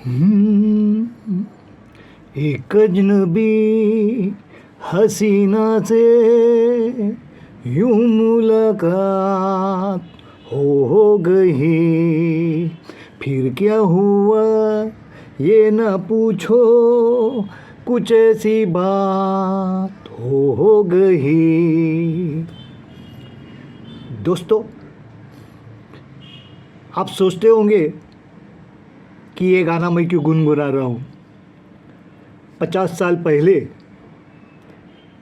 हम्म, एक अजनबी हसीना से यूं मुलाकात हो गई। फिर क्या हुआ ये ना पूछो, कुछ ऐसी बात हो गई। दोस्तों, आप सोचते होंगे कि ये गाना मैं क्यों गुनगुना रहा हूँ। 50 साल पहले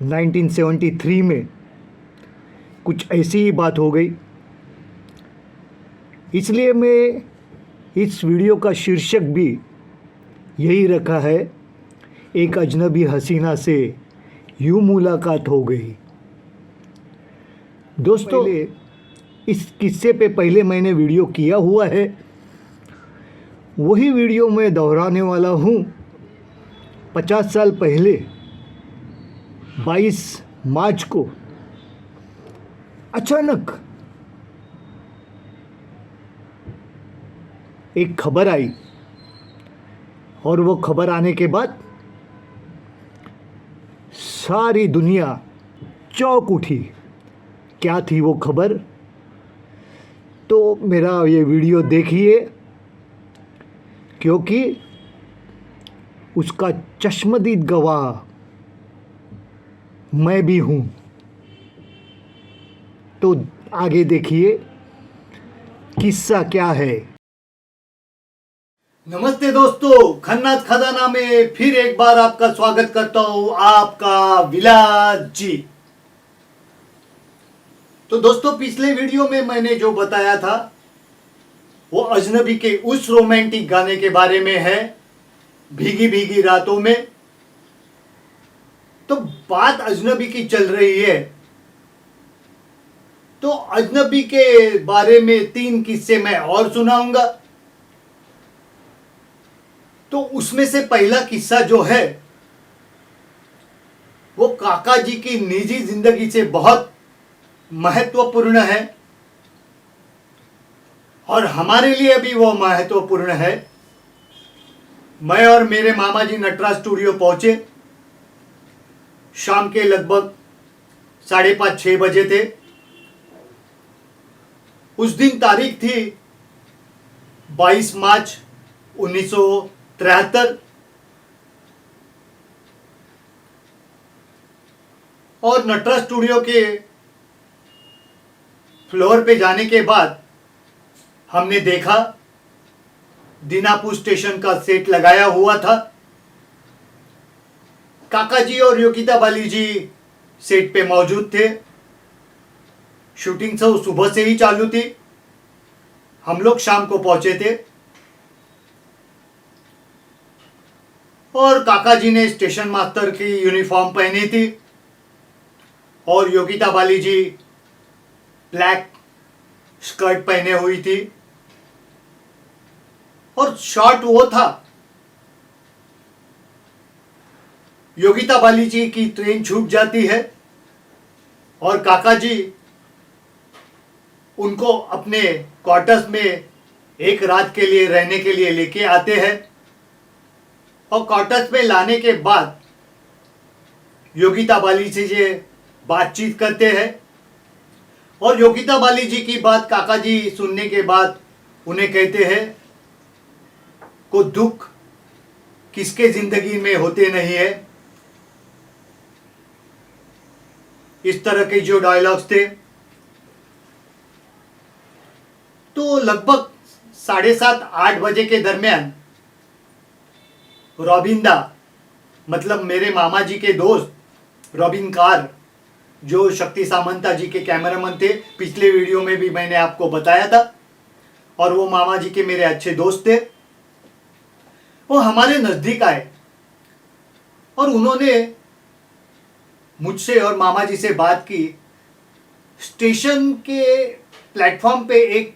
1973 में कुछ ऐसी ही बात हो गई। इसलिए मैं इस वीडियो का शीर्षक भी यही रखा है, एक अजनबी हसीना से यूं मुलाकात हो गई। दोस्तों, इस किस्से पे पहले मैंने वीडियो किया हुआ है, वही वीडियो मैं दोहराने वाला हूँ। 50 साल पहले 22 मार्च को अचानक एक खबर आई, और वो खबर आने के बाद सारी दुनिया चौंक उठी। क्या थी वो खबर? तो मेरा ये वीडियो देखिए, क्योंकि उसका चश्मदीद गवाह मैं भी हूँ। तो आगे देखिए किस्सा क्या है। नमस्ते दोस्तों, खन्नाथ खजाना में फिर एक बार आपका स्वागत करता हूं, आपका विलास जी। तो दोस्तों, पिछले वीडियो में मैंने जो बताया था वो अजनबी के उस रोमांटिक गाने के बारे में है, भीगी भीगी रातों में। तो बात अजनबी की चल रही है, तो अजनबी के बारे में 3 किस्से मैं और सुनाऊंगा। तो उसमें से पहला किस्सा जो है वो काका जी की निजी जिंदगी से बहुत महत्वपूर्ण है, और हमारे लिए भी वो महत्वपूर्ण है। मैं और मेरे मामा जी नटराज स्टूडियो पहुंचे। शाम के लगभग 5:30-6 बजे थे। उस दिन तारीख थी 22 मार्च 1973, और नटराज स्टूडियो के फ्लोर पे जाने के बाद हमने देखा दीनापुर स्टेशन का सेट लगाया हुआ था। काका जी और योगिता बाली जी सेट पे मौजूद थे। शूटिंग तो सुबह से ही चालू थी, हम लोग शाम को पहुंचे थे। और काका जी ने स्टेशन मास्टर की यूनिफॉर्म पहनी थी, और योगिता बाली जी ब्लैक स्कर्ट पहने हुई थी। और शॉट वो था, योगिता बाली जी की ट्रेन छूट जाती है और काका जी उनको अपने क्वार्टर्स में एक रात के लिए रहने के लिए लेके आते हैं। और क्वार्टर्स में लाने के बाद योगिता बाली से ये बातचीत करते हैं, और योगिता बाली जी की बात काका जी सुनने के बाद उन्हें कहते हैं को दुख किसके जिंदगी में होते नहीं है। इस तरह के जो डायलॉग्स थे। तो लगभग 7:30-8 बजे के दरमियान रॉबिंदा, मतलब मेरे मामा जी के दोस्त रॉबिन कार, जो शक्ति सामंता जी के कैमरामैन थे, पिछले वीडियो में भी मैंने आपको बताया था, और वो मामा जी के मेरे अच्छे दोस्त थे, वो हमारे नजदीक आए और उन्होंने मुझसे और मामा जी से बात की। स्टेशन के प्लेटफॉर्म पे एक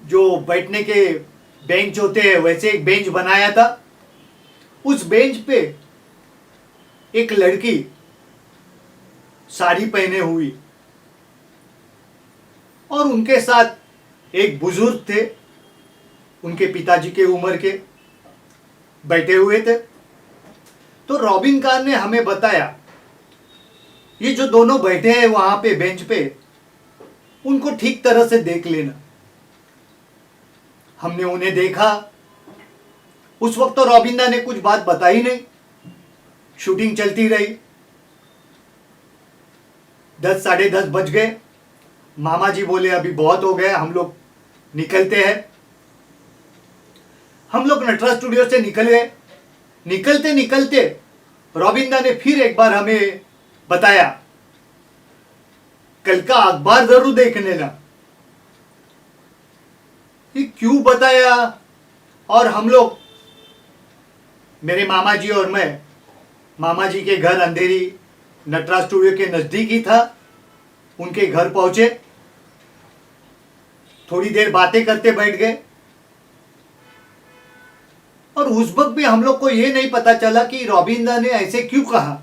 जो बैठने के बेंच होते हैं वैसे एक बेंच बनाया था। उस बेंच पे एक लड़की साड़ी पहने हुई, और उनके साथ एक बुजुर्ग थे, उनके पिताजी के उम्र के। बैठे हुए थे। तो रॉबिन खान ने हमें बताया, ये जो दोनों बैठे हैं वहां पे बेंच पे, उनको ठीक तरह से देख लेना। हमने उन्हें देखा। उस वक्त तो रॉबिंदा ने कुछ बात बताई नहीं, शूटिंग चलती रही। 10 साढ़े 10 बज गए। मामा जी बोले अभी बहुत हो गया, हम लोग निकलते हैं। हम लोग नटराज स्टूडियो से निकल गए। निकलते निकलते रॉबिंदा ने फिर एक बार हमें बताया, कल का अखबार जरूर देख लेना। ये क्यों बताया? और हम लोग, मेरे मामा जी और मैं, मामा जी के घर अंधेरी नटराज स्टूडियो के नजदीक ही था, उनके घर पहुंचे। थोड़ी देर बातें करते बैठ गए। और उस वक्त भी हम लोग को यह नहीं पता चला कि रॉबिंदा ने ऐसे क्यों कहा।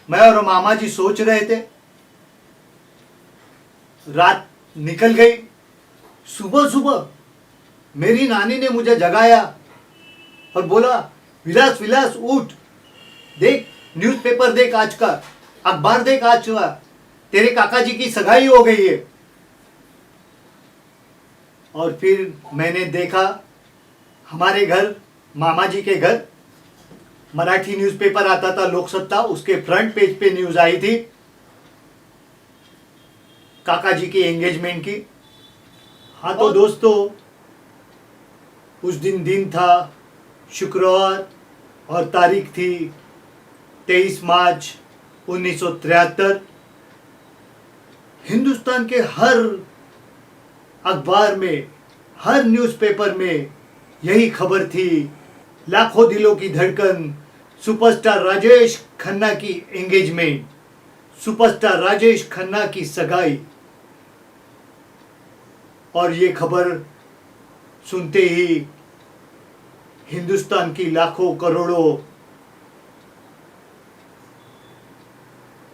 मैं और मामा जी सोच रहे थे। रात निकल गई। सुबह सुबह मेरी नानी ने मुझे जगाया और बोला, विलास विलास उठ, देख न्यूज़पेपर देख, आज का अखबार देख, आज का तेरे काका जी की सगाई हो गई है। और फिर मैंने देखा, हमारे घर, मामा जी के घर, मराठी न्यूज़पेपर आता था लोकसत्ता, उसके फ्रंट पेज पे न्यूज आई थी काका जी की एंगेजमेंट की। हाँ तो दोस्तों, उस दिन था शुक्रवार और तारीख थी 23 मार्च 1973। हिंदुस्तान के हर अखबार में, हर न्यूज़पेपर में यही खबर थी, लाखों दिलों की धड़कन, सुपरस्टार राजेश खन्ना की एंगेजमेंट, सुपरस्टार राजेश खन्ना की सगाई। और ये खबर सुनते ही हिंदुस्तान की लाखों करोड़ों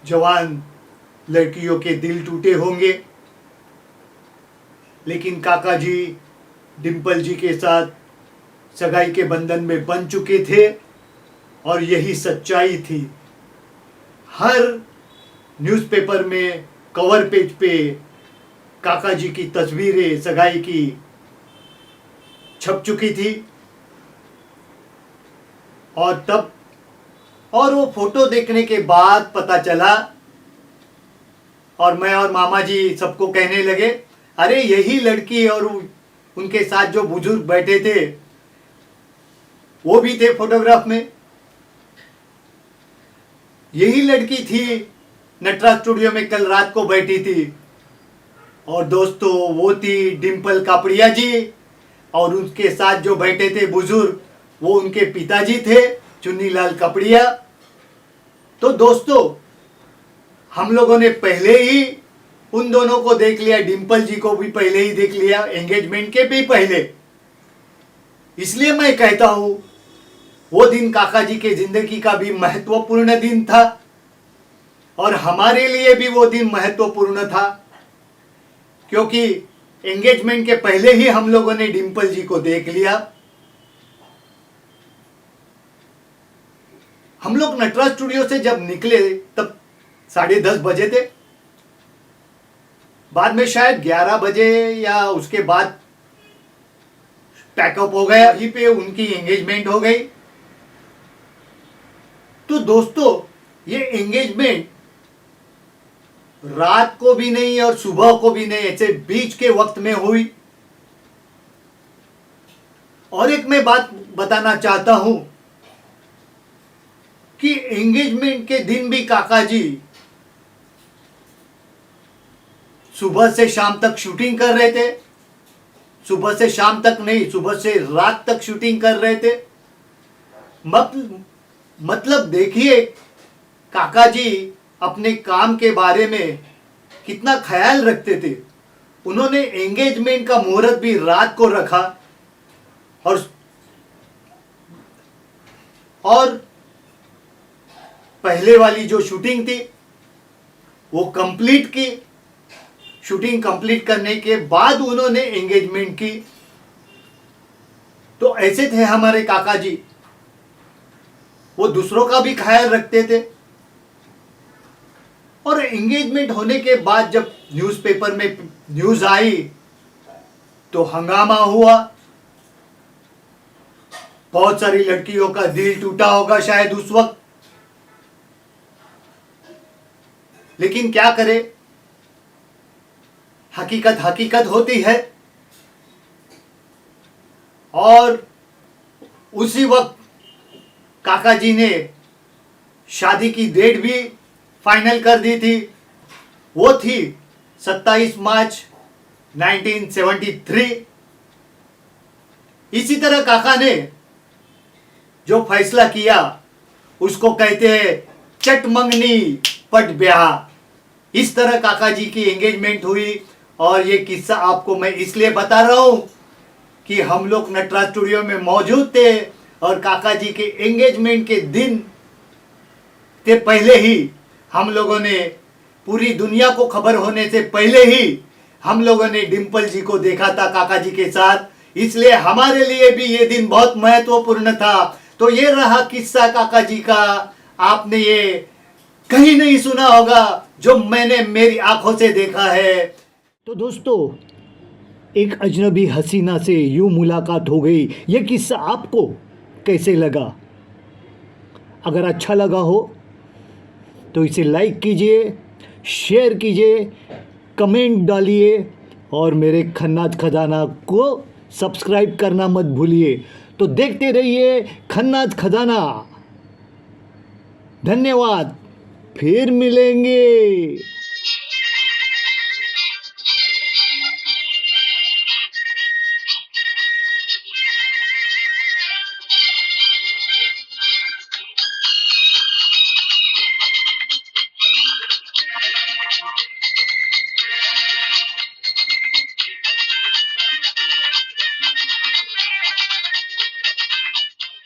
जवान लड़कियों के दिल टूटे होंगे। लेकिन काका जी डिंपल जी के साथ सगाई के बंधन में बंध चुके थे और यही सच्चाई थी। हर न्यूज़पेपर में कवर पेज पे काका जी की तस्वीरें सगाई की छप चुकी थी। और वो फोटो देखने के बाद पता चला, और मैं और मामा जी सबको कहने लगे, अरे यही लड़की और उनके साथ जो बुजुर्ग बैठे थे वो भी थे फोटोग्राफ में। यही लड़की थी नटराज स्टूडियो में कल रात को बैठी थी। और दोस्तों, वो थी डिंपल कापड़िया जी, और उनके साथ जो बैठे थे बुजुर्ग, वो उनके पिताजी थे, चुन्नीलाल कापड़िया। तो दोस्तों, हम लोगों ने पहले ही उन दोनों को देख लिया, डिंपल जी को भी पहले ही देख लिया, एंगेजमेंट के भी पहले। इसलिए मैं कहता हूं, वो दिन काका जी के जिंदगी का भी महत्वपूर्ण दिन था और हमारे लिए भी वो दिन महत्वपूर्ण था, क्योंकि एंगेजमेंट के पहले ही हम लोगों ने डिंपल जी को देख लिया। हम लोग नटराज स्टूडियो से जब निकले तब 10:30 बजे थे। बाद में शायद 11 बजे या उसके बाद पैकअप हो गया, वहीं पे उनकी एंगेजमेंट हो गई। तो दोस्तों, ये एंगेजमेंट रात को भी नहीं और सुबह को भी नहीं, ऐसे बीच के वक्त में हुई। और एक मैं बात बताना चाहता हूं कि एंगेजमेंट के दिन भी काका जी सुबह से शाम तक शूटिंग कर रहे थे। सुबह से शाम तक नहीं, सुबह से रात तक शूटिंग कर रहे थे। मतलब देखिए, काका जी अपने काम के बारे में कितना ख्याल रखते थे। उन्होंने एंगेजमेंट का मुहूर्त भी रात को रखा और पहले वाली जो शूटिंग थी वो कंप्लीट की। शूटिंग कंप्लीट करने के बाद उन्होंने एंगेजमेंट की। तो ऐसे थे हमारे काका जी, वो दूसरों का भी ख्याल रखते थे। और एंगेजमेंट होने के बाद जब न्यूज़पेपर में न्यूज़ आई तो हंगामा हुआ। बहुत सारी लड़कियों का दिल टूटा होगा शायद उस वक्त, लेकिन क्या करे, हकीकत हकीकत होती है। और उसी वक्त काका जी ने शादी की डेट भी फाइनल कर दी थी। वो थी 27 मार्च 1973। इसी तरह काका ने जो फैसला किया उसको कहते हैं चट मंगनी पट ब्याह। इस तरह काका जी की एंगेजमेंट हुई। और ये किस्सा आपको मैं इसलिए बता रहा हूं कि हम लोग नटराज स्टूडियो में मौजूद थे और काका जी के एंगेजमेंट के दिन के पहले ही हम लोगों ने, पूरी दुनिया को खबर होने से पहले ही हम लोगों ने डिम्पल जी को देखा था काका जी के साथ। इसलिए हमारे लिए भी ये दिन बहुत महत्वपूर्ण था। तो ये रहा किस्सा काका जी का। आपने ये कहीं नहीं सुना होगा जो मैंने मेरी आंखों से देखा है। तो दोस्तों, एक अजनबी हसीना से यूं मुलाकात हो गई। ये किस्सा आपको कैसे लगा? अगर अच्छा लगा हो तो इसे लाइक कीजिए, शेयर कीजिए, कमेंट डालिए और मेरे खन्नाज खजाना को सब्सक्राइब करना मत भूलिए। तो देखते रहिए खन्नाज खजाना। धन्यवाद, फिर मिलेंगे।